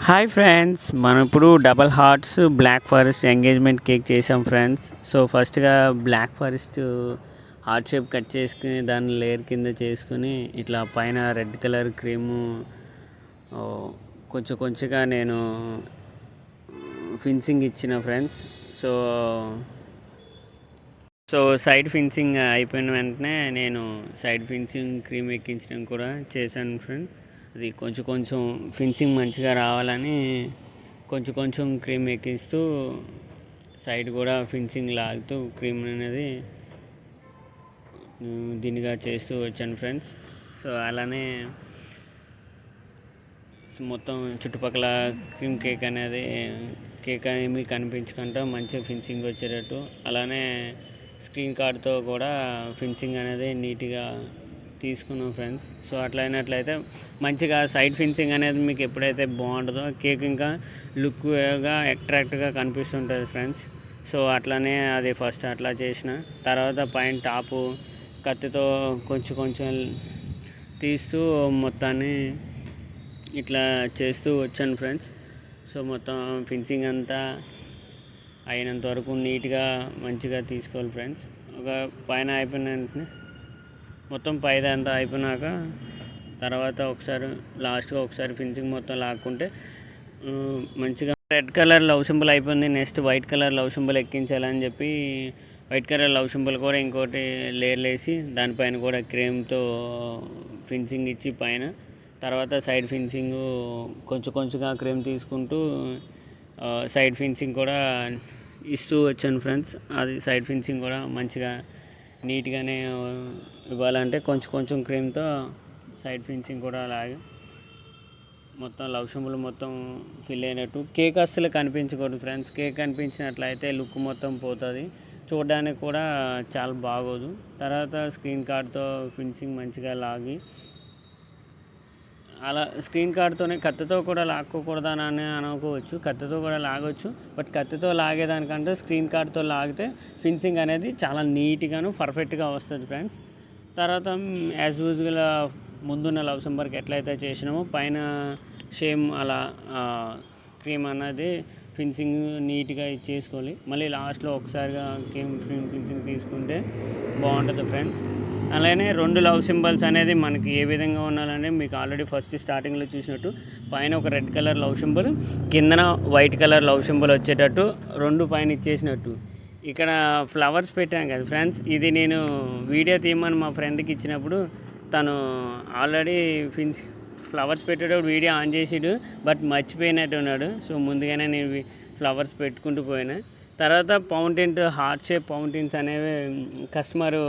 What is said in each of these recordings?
Hi friends, మనం ఇప్పుడు double hearts black forest engagement cake చేసాం ఫ్రెండ్స్. సో ఫస్ట్గా black forest heart shape cut చేసుకుని దాన్ని లేయర్ కింద చేసుకుని ఇట్లా పైన రెడ్ కలర్ క్రీము కొంచెం కొంచెంగా నేను ఫిన్సింగ్ ఇచ్చిన friends. So so side fencing అయిపోయిన వెంటనే నేను సైడ్ ఫిన్సింగ్ క్రీమ్ ఎక్కించడం కూడా చేశాను ఫ్రెండ్స్. అది కొంచెం కొంచెం ఫినిషింగ్ మంచిగా రావాలని కొంచెం కొంచెం క్రీమ్ ఎక్కిస్తూ సైడ్ కూడా ఫినిషింగ్ లాగుతూ క్రీమ్ అనేది దీనిగా చేస్తూ వచ్చాను ఫ్రెండ్స్. సో అలానే మొత్తం చుట్టుపక్కల క్రీమ్ కేక్ అనేది కేక్ ఏమి కనిపించకుండా మంచిగా ఫినిషింగ్ వచ్చేటట్టు, అలానే స్క్రీన్ కార్డ్తో కూడా ఫినిషింగ్ అనేది నీట్గా తీసుకున్నాం ఫ్రెండ్స్. సో అట్లా అయినట్లయితే మంచిగా సైడ్ ఫినిషింగ్ అనేది మీకు ఎప్పుడైతే బాగుంటుందో కేక్ ఇంకా లుక్గా అట్రాక్ట్గా కనిపిస్తుంటుంది ఫ్రెండ్స్. సో అట్లానే అది ఫస్ట్ అట్లా చేసిన తర్వాత పైన టాపు కత్తితో కొంచెం కొంచెం తీస్తూ మొత్తాన్ని ఇట్లా చేస్తూ వచ్చాను ఫ్రెండ్స్. సో మొత్తం ఫినిషింగ్ అంతా అయినంత వరకు నీట్గా మంచిగా తీసుకోవాలి ఫ్రెండ్స్. ఒక పైన అయిపోయిన వెంటనే మొత్తం పైదంతా అయిపోయినాక తర్వాత ఒకసారి లాస్ట్గా ఒకసారి ఫినిషింగ్ మొత్తం లాక్కుంటే మంచిగా రెడ్ కలర్ లవ్ సింబల్ అయిపోయింది. Next white colour love symbol ఎక్కించాలని చెప్పి వైట్ కలర్ లవ్ సింబల్ కూడా ఇంకోటి లేయర్లు వేసి దానిపైన కూడా క్రీమ్తో ఫినిషింగ్ ఇచ్చి పైన తర్వాత సైడ్ ఫినిషింగ్ కొంచెం కొంచెంగా క్రీమ్ తీసుకుంటూ సైడ్ ఫినిషింగ్ కూడా ఇస్తూ వచ్చాను ఫ్రెండ్స్. అది సైడ్ ఫినిషింగ్ కూడా మంచిగా నీట్గానే ఇవ్వాలంటే కొంచెం కొంచెం క్రీమ్తో సైడ్ ఫినిషింగ్ కూడా అలాగే మొత్తం లవ్ సింబల్ మొత్తం ఫిల్ అయినట్టు కేక్ అస్సలు కనిపించకూడదు ఫ్రెండ్స్. కేక్ కనిపించినట్లయితే లుక్ మొత్తం పోతుంది, చూడడానికి కూడా చాలా బాగోదు. తర్వాత స్క్రీన్ కార్డ్తో ఫినిషింగ్ మంచిగా లాగి అలా స్క్రీన్ కార్డ్తోనే కత్తితో కూడా లాక్కోకూడదని అనుకోవచ్చు, కత్తితో కూడా లాగొచ్చు. బట్ కత్తితో లాగేదానికంటే స్క్రీన్ కార్డ్తో లాగితే ఫినిషింగ్ అనేది చాలా నీట్గాను పర్ఫెక్ట్గా వస్తుంది ఫ్రెండ్స్. తర్వాత యాజ్ యూజువల్ ముందున్న లవ్ సింబల్కి ఎట్లయితే చేసినామో పైన సేమ్ అలా క్రీమ్ అన్నది ఫినిషింగ్ నీట్గా ఇచ్చేసుకోవాలి. మళ్ళీ లాస్ట్లో ఒకసారిగా క్రీమ్ ఫినిషింగ్ తీసుకుంటే బాగుంటుంది ఫ్రెండ్స్. అలానే రెండు లవ్ సింబల్స్ అనేది మనకి ఏ విధంగా ఉండాలంటే మీకు ఆల్రెడీ ఫస్ట్ స్టార్టింగ్లో చూసినట్టు పైన ఒక రెడ్ కలర్ లవ్ సింబల్ కిందన వైట్ కలర్ లవ్ సింబల్ వచ్చేటట్టు రెండు పైన ఇచ్చేసినట్టు. ఇక్కడ ఫ్లవర్స్ పెట్టాను కదా ఫ్రెండ్స్, ఇది నేను వీడియో తీయమని మా ఫ్రెండ్కి ఇచ్చినప్పుడు తను ఆల్రెడీ ఫ్లవర్స్ పెట్టేటప్పుడు వీడియో ఆన్ చేసిడు, బట్ మర్చిపోయినట్టు ఉన్నాడు. సో ముందుగానే నేను ఫ్లవర్స్ పెట్టుకుంటూ పోయినా. తర్వాత ఫౌంటైన్ హార్ట్ షేప్ ఫౌంటైన్స్ అనేవి కస్టమరు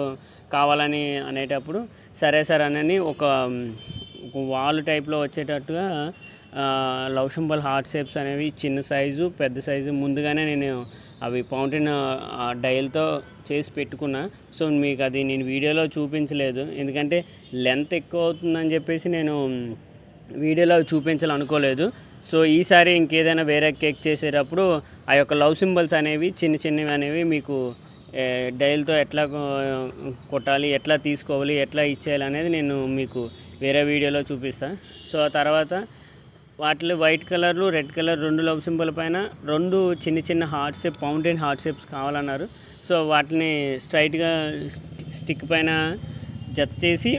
కావాలని అనేటప్పుడు సరే సార్ అని ఒక వాల్ టైప్లో వచ్చేటట్టుగా లవ్ సింబల్ హార్ట్ షేప్స్ అనేవి చిన్న సైజు పెద్ద సైజు ముందుగానే నేను అవి ఫౌంటైన్ డైల్తో చేసి పెట్టుకున్నా. సో మీకు అది నేను వీడియోలో చూపించలేదు, ఎందుకంటే లెంత్ ఎక్కువ అవుతుందని చెప్పేసి నేను వీడియోలో చూపించాలనుకోలేదు. సో ఈసారి ఇంకేదైనా వేరే కేక్ చేసేటప్పుడు ఆ యొక్క లవ్ సింబల్స్ అనేవి చిన్న చిన్నవి అనేవి మీకు డైల్తో ఎట్లా కొట్టాలి, ఎట్లా తీసుకోవాలి, ఎట్లా ఇచ్చేయాలి అనేది నేను మీకు వేరే వీడియోలో చూపిస్తాను. సో ఆ తర్వాత వాటిలో వైట్ కలర్లు రెడ్ కలర్ రెండు లవ్ సింబల్ పైన రెండు చిన్న చిన్న heart shape fountain heart shapes కావాలన్నారు. సో వాటిని స్ట్రైట్గా స్టిక్ పైన జత చేసి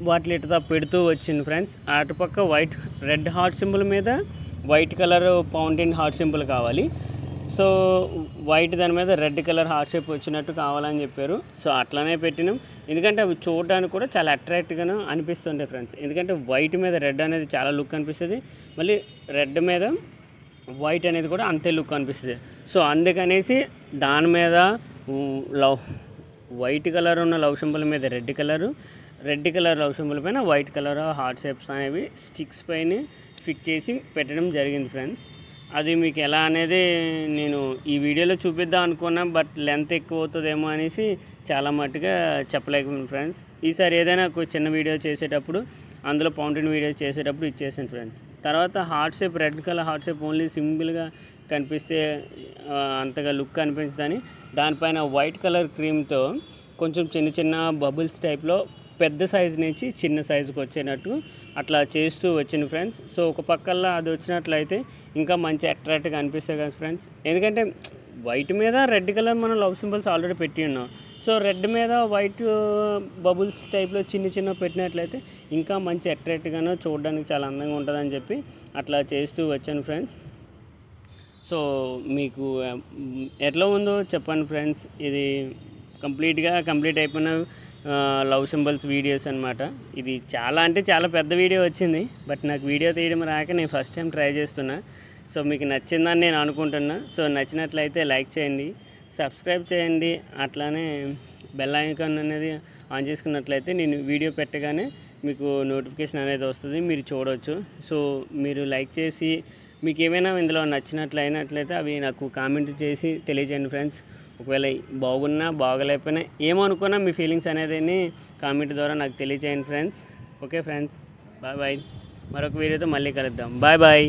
వాటిని ఇట్లా పెడుతూ వచ్చింది ఫ్రెండ్స్. అటుపక్క వైట్ రెడ్ హార్ట్ సింబల్ మీద white colour fountain heart symbol కావాలి. సో వైట్ దాని మీద రెడ్ కలర్ హార్ట్ షేప్ వచ్చినట్టు కావాలని చెప్పారు. సో అట్లానే పెట్టినాం, ఎందుకంటే అవి చూడడానికి కూడా చాలా అట్రాక్ట్గాను అనిపిస్తుంటాయి ఫ్రెండ్స్. ఎందుకంటే వైట్ మీద రెడ్ అనేది చాలా లుక్ అనిపిస్తుంది, మళ్ళీ రెడ్ మీద వైట్ అనేది కూడా అంతే లుక్ అనిపిస్తుంది. సో అందుకనేసి దాని మీద వైట్ కలర్ ఉన్న లవ్ సింబల్ మీద రెడ్ కలర్ లవ్ సింబల్ పైన వైట్ కలర్ హార్ట్ షేప్స్ అనేవి స్టిక్స్ పైన ఫిక్స్ చేసి పెట్టడం జరిగింది ఫ్రెండ్స్. అది మీకు ఎలా అనేది నేను ఈ వీడియోలో చూపిద్దాం అనుకున్నా, బట్ లెంత్ ఎక్కువ అవుతుందేమో అనేసి చాలా మట్టుగా చెప్పలేకపోయింది ఫ్రెండ్స్. ఈసారి ఏదైనా ఒక చిన్న వీడియో చేసేటప్పుడు అందులో ఫౌంటైన్ వీడియో చేసేటప్పుడు ఇచ్చేసాను ఫ్రెండ్స్. తర్వాత heart shape red colour heart shape only సింపుల్గా కనిపిస్తే అంతగా లుక్ అనిపించదని దానిపైన వైట్ కలర్ క్రీమ్తో కొంచెం చిన్న చిన్న బబుల్స్ టైప్లో పెద్ద సైజు నుంచి చిన్న సైజుకి వచ్చేటట్టు అట్లా చేస్తూ వచ్చింది ఫ్రెండ్స్. సో ఒక పక్కల్లా అది వచ్చినట్లయితే ఇంకా మంచి అట్రాక్ట్గా అనిపిస్తాయి కదా ఫ్రెండ్స్. ఎందుకంటే వైట్ మీద రెడ్ కలర్ మనం లవ్ సింబల్స్ ఆల్రెడీ పెట్టి ఉన్నాం. సో రెడ్ మీద వైట్ బబుల్స్ టైప్లో చిన్న పెట్టినట్లయితే ఇంకా మంచి అట్రాక్ట్గాను చూడడానికి చాలా అందంగా ఉంటుందని చెప్పి అట్లా చేస్తూ వచ్చాను ఫ్రెండ్స్. సో మీకు ఎట్లా ఉందో చెప్పండి ఫ్రెండ్స్. ఇది కంప్లీట్ అయిపోయిన లవ్ సింబల్స్ వీడియోస్ అనమాట. ఇది చాలా పెద్ద వీడియో వచ్చింది, బట్ నాకు వీడియో తీయడం రాక నేను ఫస్ట్ టైం ట్రై చేస్తున్నా. సో మీకు నచ్చిందని నేను అనుకుంటున్నా. సో నచ్చినట్లయితే లైక్ చేయండి, సబ్స్క్రైబ్ చేయండి, అట్లానే బెల్ ఐకాన్ అనేది ఆన్ చేసుకున్నట్లయితే నేను వీడియో పెట్టగానే మీకు నోటిఫికేషన్ అనేది వస్తుంది, మీరు చూడవచ్చు. సో మీరు లైక్ చేసి మీకు ఏమైనా ఇందులో నచ్చినట్లయితే అవి నాకు కామెంట్ చేసి తెలియజేయండి ఫ్రెండ్స్. ఒకవేళ బాగున్నా బాగలేకపోయినా ఏమనుకున్నా మీ ఫీలింగ్స్ అనేది కామెంట్ ద్వారా నాకు తెలియజేయండి ఫ్రెండ్స్. Okay friends, bye. మరొక వీడియోతో మళ్ళీ కలుద్దాం. బాయ్.